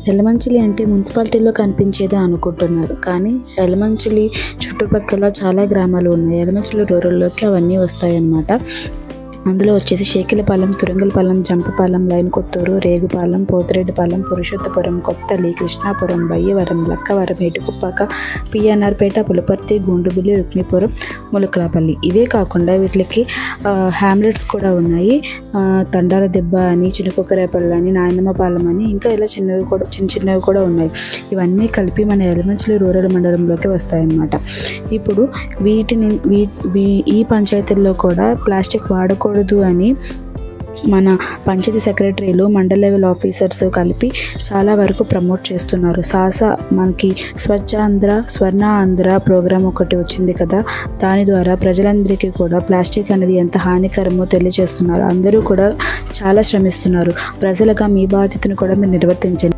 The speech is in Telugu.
యలమంచిలి అంటే మున్సిపాలిటీలో కనిపించేదే అనుకుంటున్నారు, కానీ యలమంచిలి చుట్టుపక్కల చాలా గ్రామాలు ఉన్నాయి. యలమంచిలి రూరల్లోకి అవన్నీ వస్తాయి అన్నమాట. అందులో వచ్చేసి షేకిలపాలెం, తురంగలపాలెం, జంపపాలెం, లైన్ కొత్తూరు, రేగుపాలెం, పోతిరెడ్డిపాలెం, పురుషోత్తపురం, కొత్తలి, కృష్ణాపురం, బయ్యవరం, లక్కవరం, ఏటుకుప్పాక, పిఎన్ఆర్పేట, పులపర్తి, గుండుబిల్లి, రుక్మిపురం, ములకలపల్లి. ఇవే కాకుండా వీటికి హ్యామ్లెట్స్ కూడా ఉన్నాయి. తండాల దెబ్బ అని, చిన్నకొక్కరేపల్లి అని, నాయనమ్మపాలెం అని, ఇంకా ఇలా చిన్నవి కూడా ఉన్నాయి. ఇవన్నీ కలిపి మన యలమంచిలి రూరల్ మండలంలోకి వస్తాయన్నమాట. ఇప్పుడు ఈ పంచాయతీల్లో కూడా ప్లాస్టిక్ వాడకూడదు అని మన పంచాయతీ సెక్రటరీలు, మండల లెవెల్ ఆఫీసర్స్ కలిపి చాలా వరకు ప్రమోట్ చేస్తున్నారు. మనకి స్వచ్ఛాంధ్ర, స్వర్ణ ఆంధ్ర ప్రోగ్రామ్ ఒకటి వచ్చింది కదా, దాని ద్వారా ప్రజలందరికీ కూడా ప్లాస్టిక్ అనేది ఎంత హానికరమో తెలియజేస్తున్నారు. అందరూ కూడా చాలా శ్రమిస్తున్నారు. ప్రజలుగా మీ బాధ్యతను కూడా మీరు నిర్వర్తించండి.